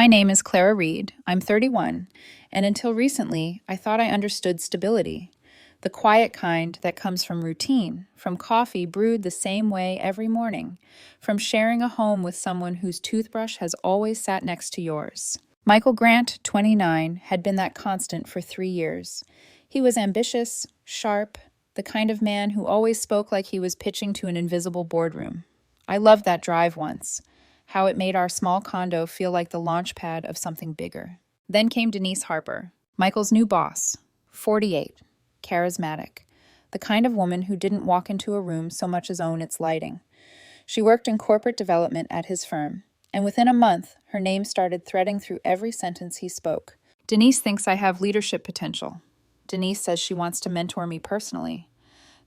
My name is Clara Reed. I'm 31, and until recently, I thought I understood stability. The quiet kind that comes from routine, from coffee brewed the same way every morning, from sharing a home with someone whose toothbrush has always sat next to yours. Michael Grant, 29, had been that constant for 3 years. He was ambitious, sharp, the kind of man who always spoke like he was pitching to an invisible boardroom. I loved that drive once, how it made our small condo feel like the launch pad of something bigger. Then came Denise Harper, Michael's new boss, 48, charismatic, the kind of woman who didn't walk into a room so much as own its lighting. She worked in corporate development at his firm, and within a month, her name started threading through every sentence he spoke. Denise thinks I have leadership potential. Denise says she wants to mentor me personally.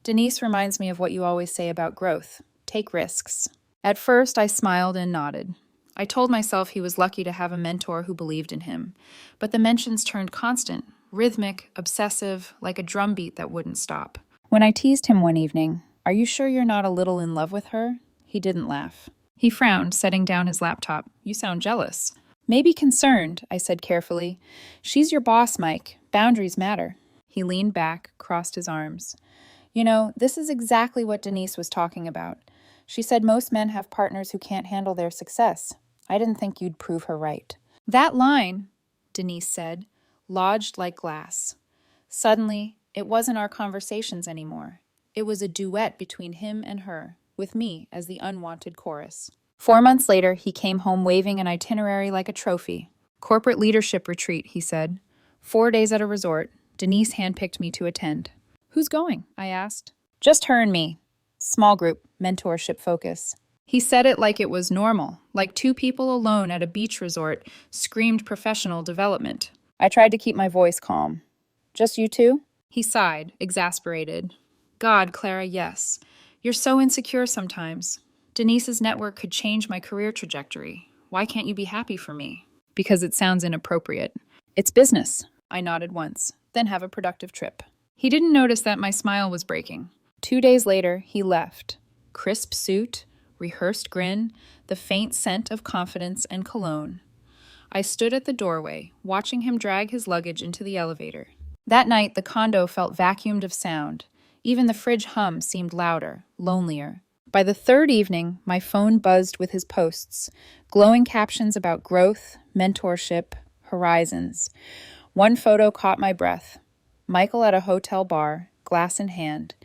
Denise reminds me of what you always say about growth. Take risks. At first, I smiled and nodded. I told myself he was lucky to have a mentor who believed in him. But the mentions turned constant, rhythmic, obsessive, like a drumbeat that wouldn't stop. When I teased him one evening, "Are you sure you're not a little in love with her?" he didn't laugh. He frowned, setting down his laptop. "You sound jealous." "Maybe concerned," I said carefully. "She's your boss, Mike. Boundaries matter." He leaned back, crossed his arms. "You know, this is exactly what Denise was talking about. She said most men have partners who can't handle their success. I didn't think you'd prove her right." That line, Denise said, lodged like glass. Suddenly, it wasn't our conversations anymore. It was a duet between him and her, with me as the unwanted chorus. 4 months later, he came home waving an itinerary like a trophy. "Corporate leadership retreat," he said. 4 days at a resort. Denise handpicked me to attend. "Who's going?" I asked. "Just her and me. Small group, mentorship focus." He said it like it was normal, like two people alone at a beach resort screamed professional development. I tried to keep my voice calm. "Just you two?" He sighed, exasperated. "God, Clara, yes. You're so insecure sometimes. Denise's network could change my career trajectory. Why can't you be happy for me?" "Because it sounds inappropriate." "It's business." I nodded once. "Then have a productive trip." He didn't notice that my smile was breaking. 2 days later, he left. Crisp suit, rehearsed grin, the faint scent of confidence and cologne. I stood at the doorway, watching him drag his luggage into the elevator. That night, the condo felt vacuumed of sound. Even the fridge hum seemed louder, lonelier. By the third evening, my phone buzzed with his posts, glowing captions about growth, mentorship, horizons. One photo caught my breath. Michael at a hotel bar, glass in hand.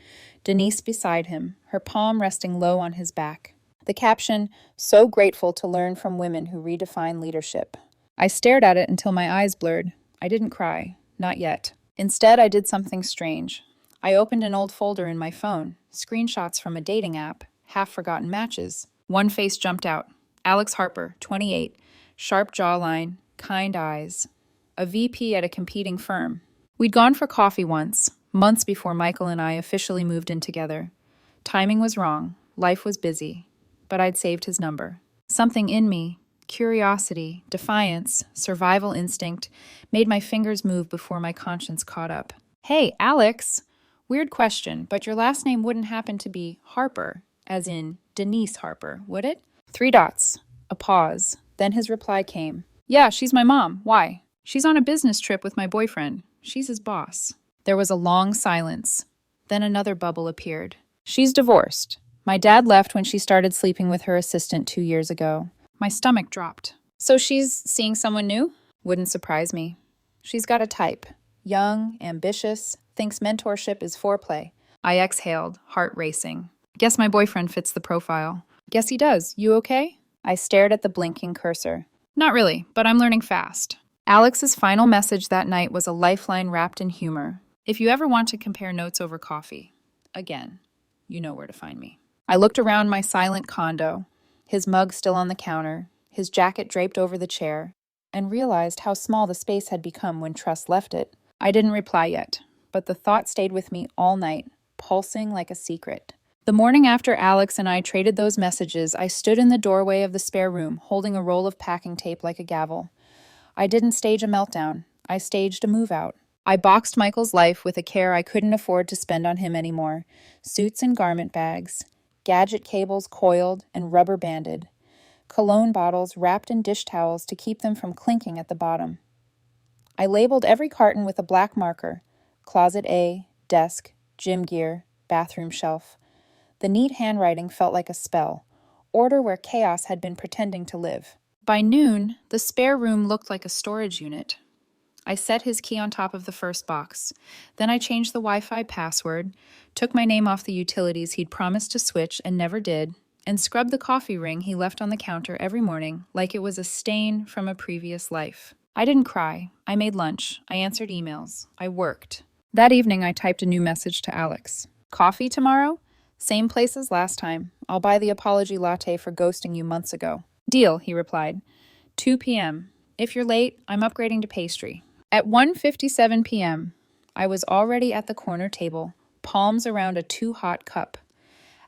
Denise beside him, her palm resting low on his back. The caption, "So grateful to learn from women who redefine leadership." I stared at it until my eyes blurred. I didn't cry. Not yet. Instead, I did something strange. I opened an old folder in my phone, screenshots from a dating app, half-forgotten matches. One face jumped out. Alex Harper, 28, sharp jawline, kind eyes. A VP at a competing firm. We'd gone for coffee once, months before Michael and I officially moved in together. Timing was wrong. Life was busy. But I'd saved his number. Something in me, curiosity, defiance, survival instinct, made my fingers move before my conscience caught up. "Hey, Alex! Weird question, but your last name wouldn't happen to be Harper, as in Denise Harper, would it?" 3 dots. A pause. Then his reply came. "Yeah, she's my mom. Why?" "She's on a business trip with my boyfriend. She's his boss." There was a long silence. Then another bubble appeared. "She's divorced. My dad left when she started sleeping with her assistant 2 years ago." My stomach dropped. "So she's seeing someone new?" "Wouldn't surprise me. She's got a type. Young, ambitious, thinks mentorship is foreplay." I exhaled, heart racing. "Guess my boyfriend fits the profile." "Guess he does. You okay?" I stared at the blinking cursor. "Not really, but I'm learning fast." Alex's final message that night was a lifeline wrapped in humor. "If you ever want to compare notes over coffee, again, you know where to find me." I looked around my silent condo, his mug still on the counter, his jacket draped over the chair, and realized how small the space had become when trust left it. I didn't reply yet, but the thought stayed with me all night, pulsing like a secret. The morning after Alex and I traded those messages, I stood in the doorway of the spare room, holding a roll of packing tape like a gavel. I didn't stage a meltdown. I staged a move-out. I boxed Michael's life with a care I couldn't afford to spend on him anymore. Suits and garment bags, gadget cables coiled and rubber banded, cologne bottles wrapped in dish towels to keep them from clinking at the bottom. I labeled every carton with a black marker: closet A, desk, gym gear, bathroom shelf. The neat handwriting felt like a spell, order where chaos had been pretending to live. By noon, the spare room looked like a storage unit. I set his key on top of the first box. Then I changed the Wi-Fi password, took my name off the utilities he'd promised to switch and never did, and scrubbed the coffee ring he left on the counter every morning like it was a stain from a previous life. I didn't cry. I made lunch. I answered emails. I worked. That evening, I typed a new message to Alex. Coffee tomorrow? Same place as last time. I'll buy the apology latte for ghosting you months ago. Deal, he replied. 2 p.m. If you're late, I'm upgrading to pastry. At 1:57 p.m., I was already at the corner table, palms around a too-hot cup.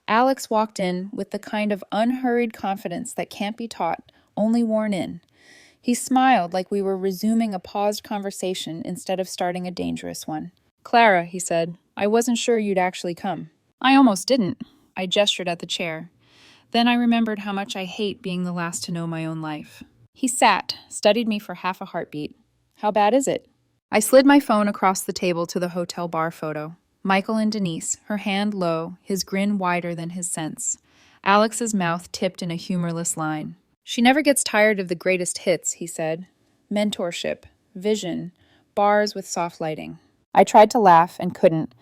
Alex walked in with the kind of unhurried confidence that can't be taught, only worn in. He smiled like we were resuming a paused conversation instead of starting a dangerous one. Clara, he said, I wasn't sure you'd actually come. I almost didn't. I gestured at the chair. Then I remembered how much I hate being the last to know my own life. He sat, studied me for half a heartbeat. How bad is it? I slid my phone across the table to the hotel bar photo. Michael and Denise, her hand low, his grin wider than his sense. Alex's mouth tipped in a humorless line. She never gets tired of the greatest hits, he said. Mentorship, vision, bars with soft lighting. I tried to laugh and couldn't.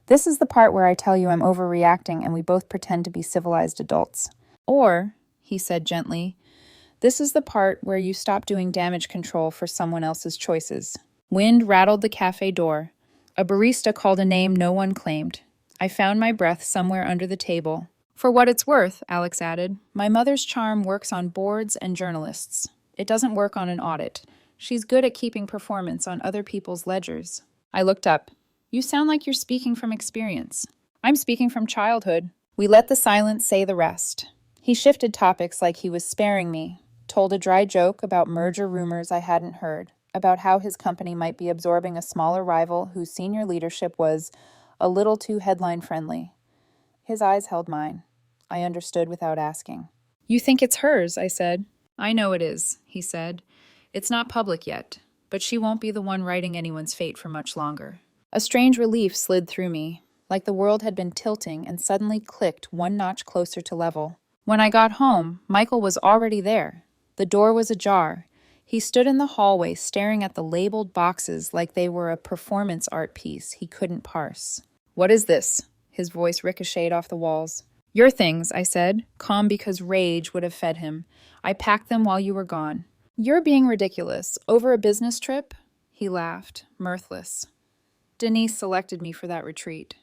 This is the part where I tell you I'm overreacting and we both pretend to be civilized adults. Or, he said gently, this is the part where you stop doing damage control for someone else's choices. Wind rattled the cafe door. A barista called a name no one claimed. I found my breath somewhere under the table. For what it's worth, Alex added, my mother's charm works on boards and journalists. It doesn't work on an audit. She's good at keeping performance on other people's ledgers. I looked up. You sound like you're speaking from experience. I'm speaking from childhood. We let the silence say the rest. He shifted topics like he was sparing me, told a dry joke about merger rumors I hadn't heard, about how his company might be absorbing a smaller rival whose senior leadership was a little too headline-friendly. His eyes held mine. I understood without asking. You think it's hers, I said. I know it is, he said. It's not public yet, but she won't be the one writing anyone's fate for much longer. A strange relief slid through me, like the world had been tilting and suddenly clicked one notch closer to level. When I got home, Michael was already there. The door was ajar. He stood in the hallway staring at the labeled boxes like they were a performance art piece he couldn't parse. What is this? His voice ricocheted off the walls. Your things, I said, calm because rage would have fed him. I packed them while you were gone. You're being ridiculous. Over a business trip? He laughed, mirthless. Denise selected me for that retreat.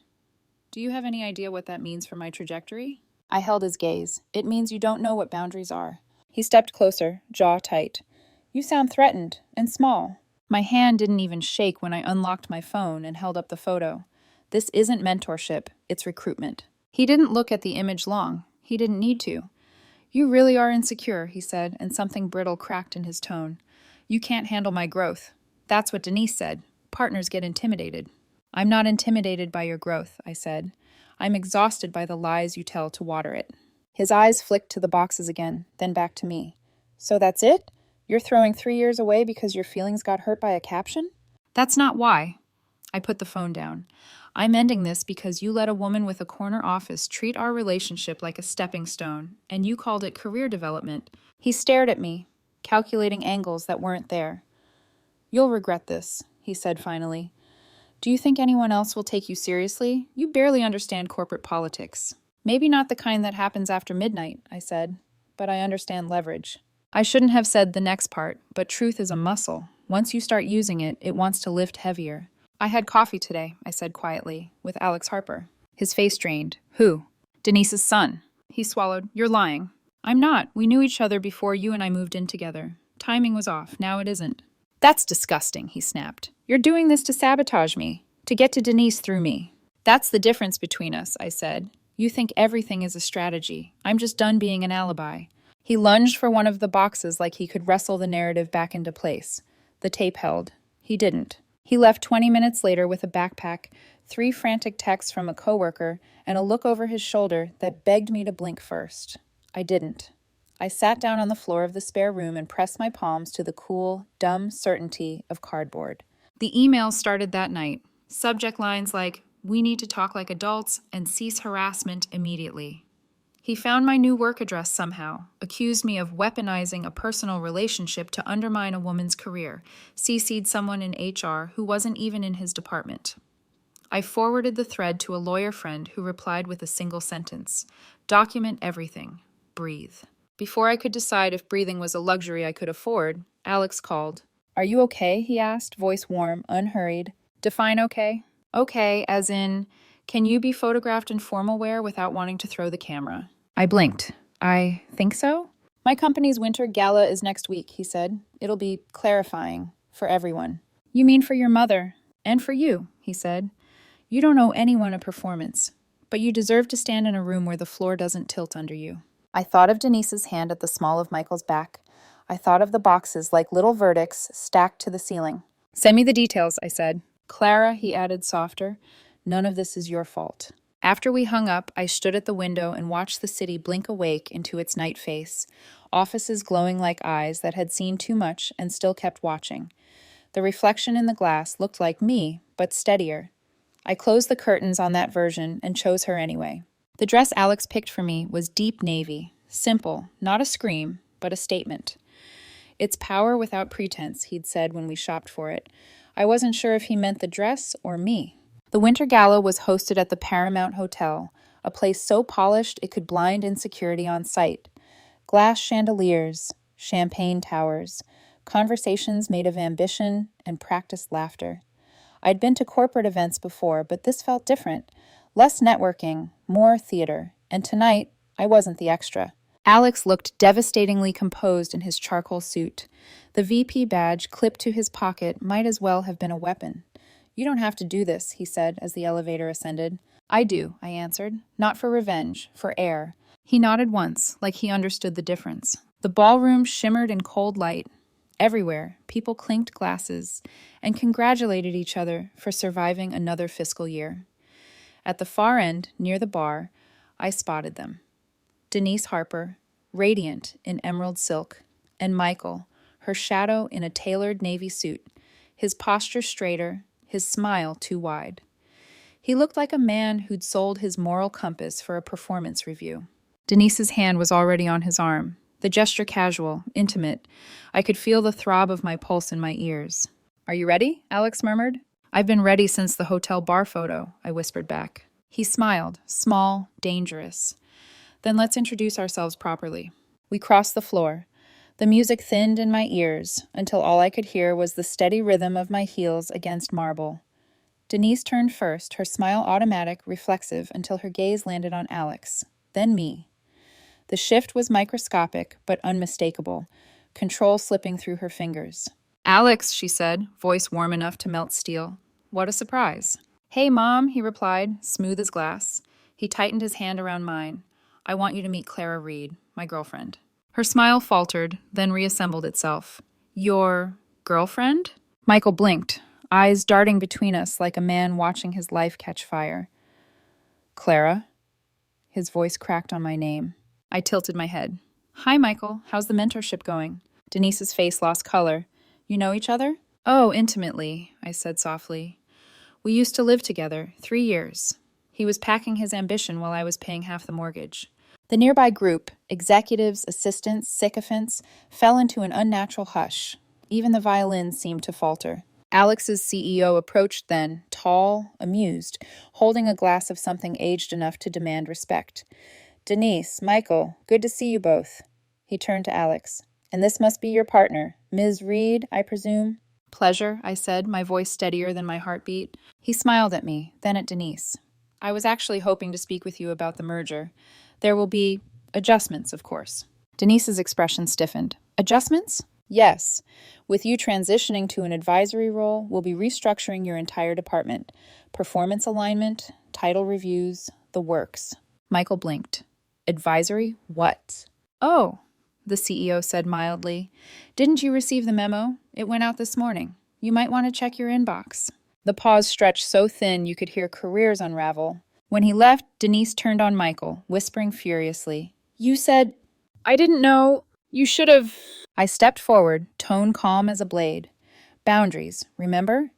Do you have any idea what that means for my trajectory? I held his gaze. It means you don't know what boundaries are. He stepped closer, jaw tight. You sound threatened and small. My hand didn't even shake when I unlocked my phone and held up the photo. This isn't mentorship, it's recruitment. He didn't look at the image long. He didn't need to. You really are insecure, he said, and something brittle cracked in his tone. You can't handle my growth. That's what Denise said. Partners get intimidated. I'm not intimidated by your growth, I said. I'm exhausted by the lies you tell to water it. His eyes flicked to the boxes again, then back to me. So that's it? You're throwing 3 years away because your feelings got hurt by a caption? That's not why. I put the phone down. I'm ending this because you let a woman with a corner office treat our relationship like a stepping stone, and you called it career development. He stared at me, calculating angles that weren't there. You'll regret this, he said finally. Do you think anyone else will take you seriously? You barely understand corporate politics. Maybe not the kind that happens after midnight, I said, but I understand leverage. I shouldn't have said the next part, but truth is a muscle. Once you start using it, it wants to lift heavier. I had coffee today, I said quietly, with Alex Harper. His face drained. Who? Denise's son. He swallowed. You're lying. I'm not. We knew each other before you and I moved in together. Timing was off. Now it isn't. That's disgusting, he snapped. You're doing this to sabotage me, to get to Denise through me. That's the difference between us, I said. You think everything is a strategy. I'm just done being an alibi. He lunged for one of the boxes like he could wrestle the narrative back into place. The tape held. He didn't. He left 20 minutes later with a backpack, 3 frantic texts from a coworker, and a look over his shoulder that begged me to blink first. I didn't. I sat down on the floor of the spare room and pressed my palms to the cool, dumb certainty of cardboard. The email started that night. Subject lines like, "We need to talk like adults and cease harassment immediately." He found my new work address somehow, accused me of weaponizing a personal relationship to undermine a woman's career, CC'd someone in HR who wasn't even in his department. I forwarded the thread to a lawyer friend who replied with a single sentence, "Document everything. Breathe." Before I could decide if breathing was a luxury I could afford, Alex called. "Are you okay?" he asked, voice warm, unhurried. Define okay? Okay, as in, can you be photographed in formal wear without wanting to throw the camera? I blinked. I think so? My company's winter gala is next week, he said. It'll be clarifying for everyone. You mean for your mother? And for you, he said. You don't owe anyone a performance, but you deserve to stand in a room where the floor doesn't tilt under you. I thought of Denise's hand at the small of Michael's back. I thought of the boxes like little verdicts stacked to the ceiling. Send me the details, I said. Clara, he added softer, none of this is your fault. After we hung up, I stood at the window and watched the city blink awake into its night face, offices glowing like eyes that had seen too much and still kept watching. The reflection in the glass looked like me, but steadier. I closed the curtains on that version and chose her anyway. The dress Alex picked for me was deep navy, simple, not a scream, but a statement. It's power without pretense, he'd said when we shopped for it. I wasn't sure if he meant the dress or me. The winter gala was hosted at the Paramount Hotel, a place so polished it could blind insecurity on sight. Glass chandeliers, champagne towers, conversations made of ambition and practiced laughter. I'd been to corporate events before, but this felt different. Less networking, more theater, and tonight, I wasn't the extra. Alex looked devastatingly composed in his charcoal suit. The VP badge clipped to his pocket might as well have been a weapon. You don't have to do this, he said as the elevator ascended. I do, I answered. Not for revenge, for air. He nodded once, like he understood the difference. The ballroom shimmered in cold light. Everywhere, people clinked glasses and congratulated each other for surviving another fiscal year. At the far end, near the bar, I spotted them. Denise Harper, radiant in emerald silk, and Michael, her shadow in a tailored navy suit, his posture straighter, his smile too wide. He looked like a man who'd sold his moral compass for a performance review. Denise's hand was already on his arm, the gesture casual, intimate. I could feel the throb of my pulse in my ears. Are you ready? Alex murmured. I've been ready since the hotel bar photo, I whispered back. He smiled, small, dangerous. Then let's introduce ourselves properly. We crossed the floor. The music thinned in my ears until all I could hear was the steady rhythm of my heels against marble. Denise turned first, her smile automatic, reflexive, until her gaze landed on Alex, then me. The shift was microscopic, but unmistakable, control slipping through her fingers. Alex, she said, voice warm enough to melt steel. What a surprise. Hey, Mom, he replied, smooth as glass. He tightened his hand around mine. I want you to meet Clara Reed, my girlfriend. Her smile faltered, then reassembled itself. Your girlfriend? Michael blinked, eyes darting between us like a man watching his life catch fire. Clara? His voice cracked on my name. I tilted my head. Hi, Michael. How's the mentorship going? Denise's face lost color. You know each other? Oh, intimately, I said softly. We used to live together, 3 years. He was packing his ambition while I was paying half the mortgage. The nearby group, executives, assistants, sycophants, fell into an unnatural hush. Even the violins seemed to falter. Alex's CEO approached then, tall, amused, holding a glass of something aged enough to demand respect. Denise, Michael, good to see you both. He turned to Alex. And this must be your partner, Ms. Reed, I presume? Pleasure, I said, my voice steadier than my heartbeat. He smiled at me, then at Denise. I was actually hoping to speak with you about the merger. There will be adjustments, of course. Denise's expression stiffened. Adjustments? Yes. With you transitioning to an advisory role, we'll be restructuring your entire department. Performance alignment, title reviews, the works. Michael blinked. Advisory? What? Oh, the CEO said mildly. Didn't you receive the memo? It went out this morning. You might want to check your inbox. The pause stretched so thin you could hear careers unravel. When he left, Denise turned on Michael, whispering furiously. You said... I didn't know. You should have. I stepped forward, tone calm as a blade. Boundaries, remember?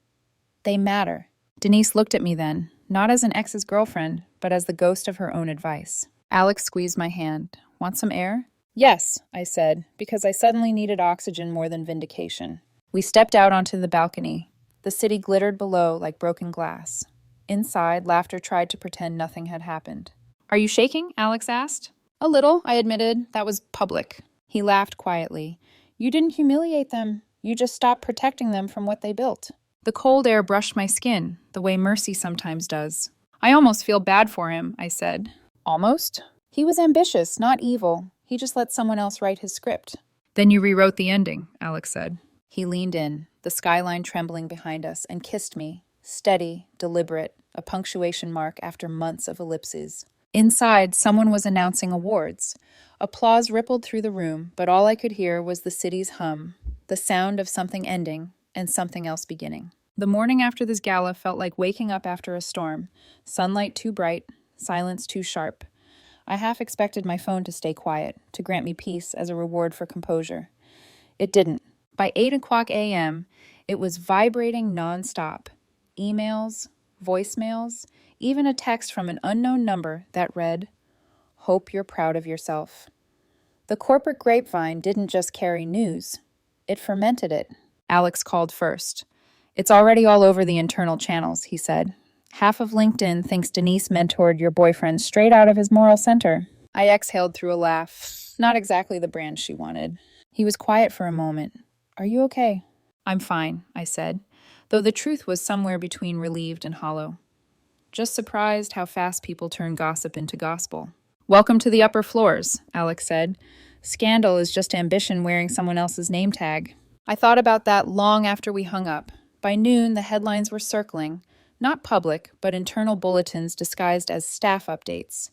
They matter. Denise looked at me then, not as an ex's girlfriend, but as the ghost of her own advice. Alex squeezed my hand. Want some air? Yes, I said, because I suddenly needed oxygen more than vindication. We stepped out onto the balcony. The city glittered below like broken glass. Inside, laughter tried to pretend nothing had happened. Are you shaking? Alex asked. A little, I admitted. That was public. He laughed quietly. You didn't humiliate them. You just stopped protecting them from what they built. The cold air brushed my skin, the way mercy sometimes does. I almost feel bad for him, I said. Almost? He was ambitious, not evil. He just let someone else write his script. Then you rewrote the ending, Alex said. He leaned in, the skyline trembling behind us, and kissed me, steady, deliberate, a punctuation mark after months of ellipses. Inside, someone was announcing awards. Applause rippled through the room, but all I could hear was the city's hum, the sound of something ending and something else beginning. The morning after this gala felt like waking up after a storm, sunlight too bright, silence too sharp. I half expected my phone to stay quiet, to grant me peace as a reward for composure. It didn't. By 8 o'clock a.m., it was vibrating nonstop. Emails, voicemails, even a text from an unknown number that read, "Hope you're proud of yourself." The corporate grapevine didn't just carry news. It fermented it. Alex called first. It's already all over the internal channels, he said. Half of LinkedIn thinks Denise mentored your boyfriend straight out of his moral center. I exhaled through a laugh. Not exactly the brand she wanted. He was quiet for a moment. Are you okay? I'm fine, I said, though the truth was somewhere between relieved and hollow. Just surprised how fast people turn gossip into gospel. Welcome to the upper floors, Alex said. Scandal is just ambition wearing someone else's name tag. I thought about that long after we hung up. By noon, the headlines were circling. Not public, but internal bulletins disguised as staff updates.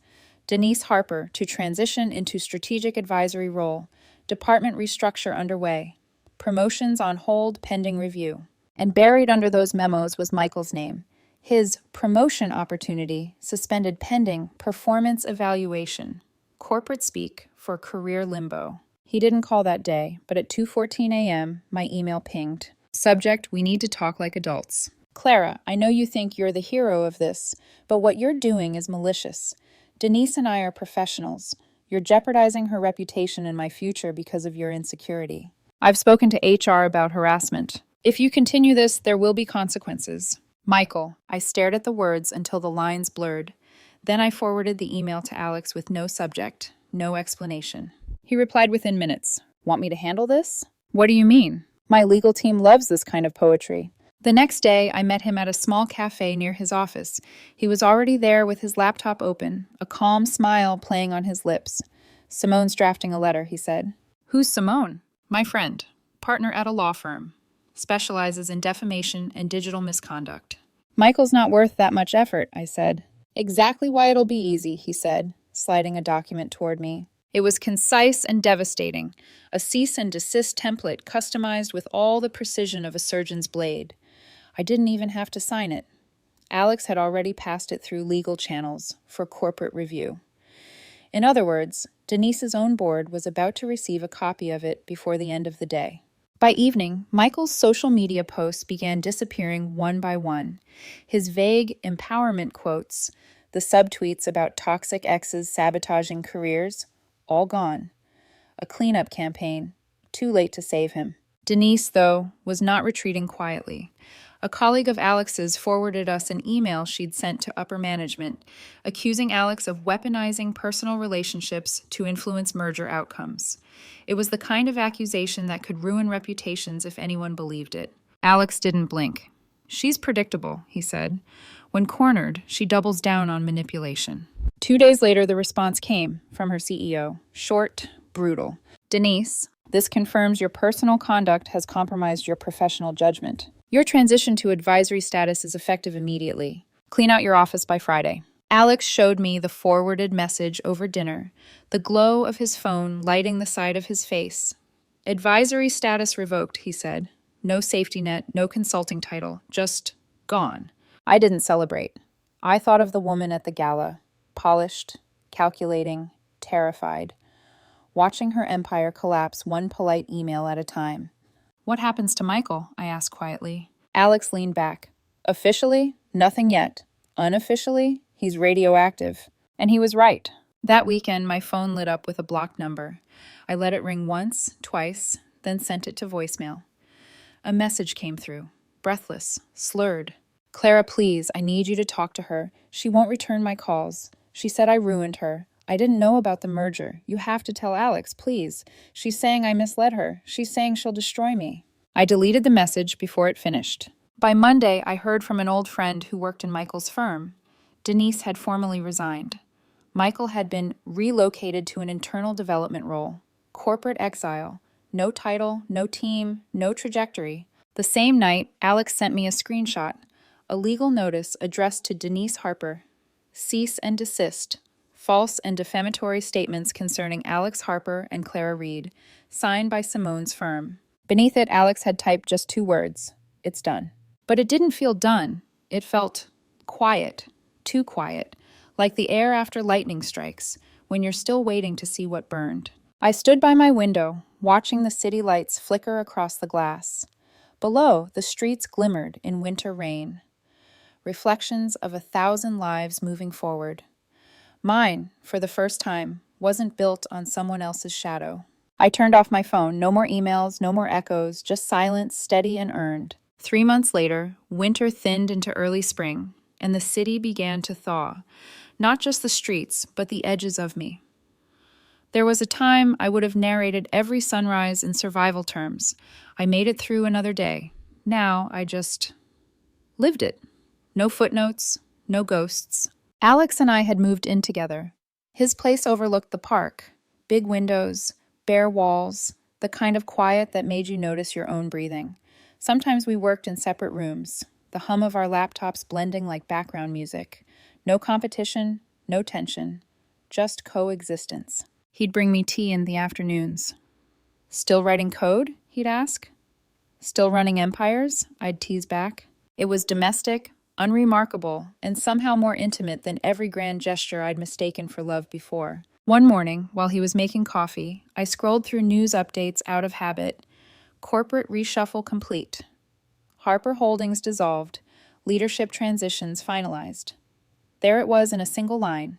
Denise Harper to transition into strategic advisory role. Department restructure underway. Promotions on hold pending review. And buried under those memos was Michael's name. His promotion opportunity suspended pending performance evaluation. Corporate speak for career limbo. He didn't call that day, but at 2:14 a.m., my email pinged. Subject, we need to talk like adults. Clara, I know you think you're the hero of this, but what you're doing is malicious. Denise and I are professionals. You're jeopardizing her reputation and my future because of your insecurity. I've spoken to HR about harassment. If you continue this, there will be consequences. Michael, I stared at the words until the lines blurred. Then I forwarded the email to Alex with no subject, no explanation. He replied within minutes. Want me to handle this? What do you mean? My legal team loves this kind of poetry. The next day, I met him at a small cafe near his office. He was already there with his laptop open, a calm smile playing on his lips. Simone's drafting a letter, he said. Who's Simone? My friend, partner at a law firm. Specializes in defamation and digital misconduct. Michael's not worth that much effort, I said. Exactly why it'll be easy, he said, sliding a document toward me. It was concise and devastating, a cease and desist template customized with all the precision of a surgeon's blade. I didn't even have to sign it. Alex had already passed it through legal channels for corporate review. In other words, Denise's own board was about to receive a copy of it before the end of the day. By evening, Michael's social media posts began disappearing one by one. His vague empowerment quotes, the subtweets about toxic exes sabotaging careers, all gone. A cleanup campaign. Too late to save him. Denise, though, was not retreating quietly. A colleague of Alex's forwarded us an email she'd sent to upper management, accusing Alex of weaponizing personal relationships to influence merger outcomes. It was the kind of accusation that could ruin reputations if anyone believed it. Alex didn't blink. She's predictable, he said. When cornered, she doubles down on manipulation. 2 days later, the response came from her CEO. Short, brutal. Denise, this confirms your personal conduct has compromised your professional judgment. Your transition to advisory status is effective immediately. Clean out your office by Friday. Alex showed me the forwarded message over dinner, the glow of his phone lighting the side of his face. Advisory status revoked, he said. No safety net, no consulting title, just gone. I didn't celebrate. I thought of the woman at the gala, polished, calculating, terrified. watching her empire collapse one polite email at a time. "What happens to Michael?" I asked quietly. Alex leaned back. "Officially, nothing yet. Unofficially, he's radioactive." And he was right. That weekend, my phone lit up with a blocked number. I let it ring once, twice, then sent it to voicemail. A message came through, breathless, slurred. "Clara, please, I need you to talk to her. She won't return my calls. She said I ruined her. I didn't know about the merger. You have to tell Alex, please. She's saying I misled her. She's saying she'll destroy me." I deleted the message before it finished. By Monday, I heard from an old friend who worked in Michael's firm. Denise had formally resigned. Michael had been relocated to an internal development role. Corporate exile. No title, no team, no trajectory. The same night, Alex sent me a screenshot. A legal notice addressed to Denise Harper. Cease and desist. False and defamatory statements concerning Alex Harper and Clara Reed. Signed by Simone's firm. Beneath it, Alex had typed just 2 words. "It's done." But it didn't feel done. It felt quiet. Too quiet. Like the air after lightning strikes, when you're still waiting to see what burned. I stood by my window, watching the city lights flicker across the glass. Below, the streets glimmered in winter rain. Reflections of 1,000 lives moving forward. Mine, for the first time, wasn't built on someone else's shadow. I turned off my phone. No more emails, no more echoes, just silence, steady and earned. 3 months later, winter thinned into early spring, and the city began to thaw. Not just the streets, but the edges of me. There was a time I would have narrated every sunrise in survival terms. I made it through another day. Now I just lived it. No footnotes, no ghosts. Alex and I had moved in together. His place overlooked the park. Big windows, bare walls, the kind of quiet that made you notice your own breathing. Sometimes we worked in separate rooms, the hum of our laptops blending like background music. No competition, no tension, just coexistence. He'd bring me tea in the afternoons. "Still writing code?" he'd ask. "Still running empires?" I'd tease back. It was domestic, unremarkable, and somehow more intimate than every grand gesture I'd mistaken for love before. One morning, while he was making coffee, I scrolled through news updates out of habit. Corporate reshuffle complete. Harper Holdings dissolved. Leadership transitions finalized. There it was in a single line.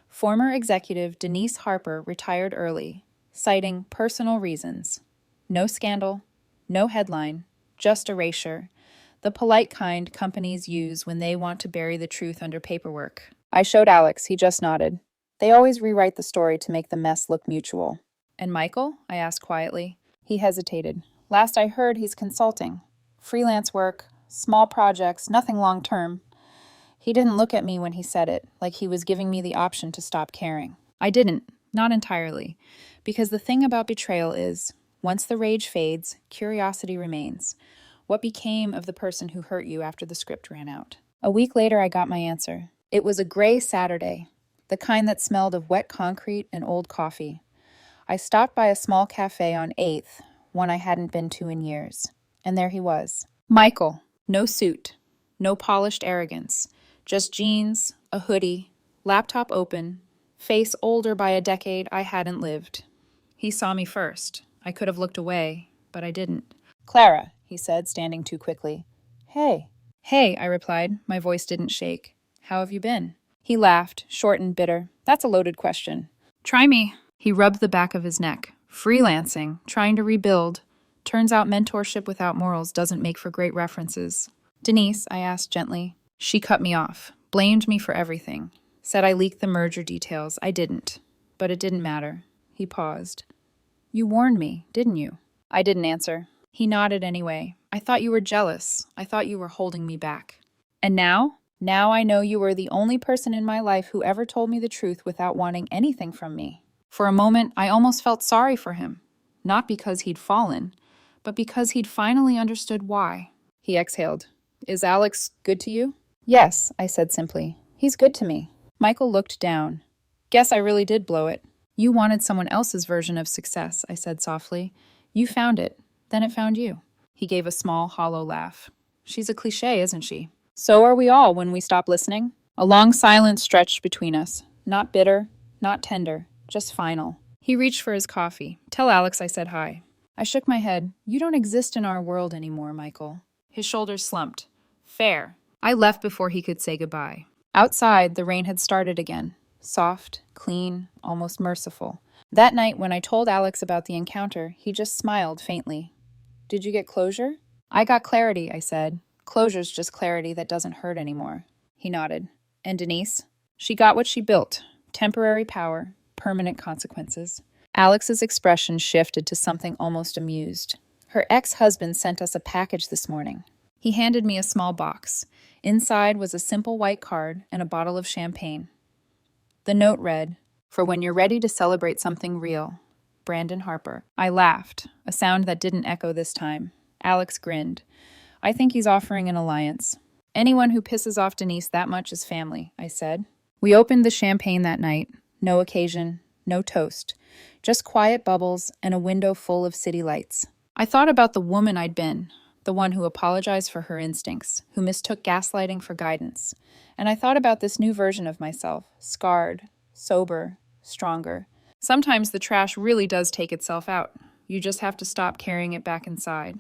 Former executive Denise Harper retired early, citing personal reasons. No scandal, no headline, just erasure. The polite kind companies use when they want to bury the truth under paperwork. I showed Alex. He just nodded. They always rewrite the story to make the mess look mutual. "And Michael?" I asked quietly. He hesitated. "Last I heard, he's consulting. Freelance work, small projects, nothing long-term." He didn't look at me when he said it, like he was giving me the option to stop caring. I didn't, not entirely, because the thing about betrayal is, once the rage fades, curiosity remains. What became of the person who hurt you after the script ran out? A week later, I got my answer. It was a gray Saturday, the kind that smelled of wet concrete and old coffee. I stopped by a small cafe on 8th, one I hadn't been to in years, and there he was. Michael, no suit, no polished arrogance. Just jeans, a hoodie, laptop open, face older by a decade I hadn't lived. He saw me first. I could have looked away, but I didn't. "Clara," he said, standing too quickly. "Hey." "Hey," I replied. My voice didn't shake. "How have you been?" He laughed, short and bitter. "That's a loaded question." "Try me." He rubbed the back of his neck. "Freelancing, trying to rebuild. Turns out mentorship without morals doesn't make for great references." "Denise," I asked gently. She cut me off, blamed me for everything, said I leaked the merger details. I didn't, but it didn't matter. He paused. "You warned me, didn't you?" I didn't answer. He nodded anyway. "I thought you were jealous. I thought you were holding me back." "And now? Now I know you were the only person in my life who ever told me the truth without wanting anything from me." For a moment, I almost felt sorry for him. Not because he'd fallen, but because he'd finally understood why. He exhaled. "Is Alex good to you?" "Yes," I said simply. "He's good to me." Michael looked down. "Guess I really did blow it." "You wanted someone else's version of success," I said softly. "You found it. Then it found you." He gave a small, hollow laugh. "She's a cliché, isn't she?" "So are we all when we stop listening." A long silence stretched between us. Not bitter, not tender, just final. He reached for his coffee. "Tell Alex I said hi." I shook my head. "You don't exist in our world anymore, Michael." His shoulders slumped. "Fair." I left before he could say goodbye. Outside, the rain had started again. Soft, clean, almost merciful. That night, when I told Alex about the encounter, he just smiled faintly. "Did you get closure?" "I got clarity," I said. "Closure's just clarity that doesn't hurt anymore." He nodded. "And Denise?" "She got what she built. Temporary power, permanent consequences." Alex's expression shifted to something almost amused. "Her ex-husband sent us a package this morning." He handed me a small box. Inside was a simple white card and a bottle of champagne. The note read, "For when you're ready to celebrate something real, Brandon Harper." I laughed, a sound that didn't echo this time. Alex grinned. "I think he's offering an alliance." "Anyone who pisses off Denise that much is family," I said. We opened the champagne that night. No occasion, no toast. Just quiet bubbles and a window full of city lights. I thought about the woman I'd been, the one who apologized for her instincts, who mistook gaslighting for guidance. And I thought about this new version of myself, scarred, sober, stronger. Sometimes the trash really does take itself out. You just have to stop carrying it back inside.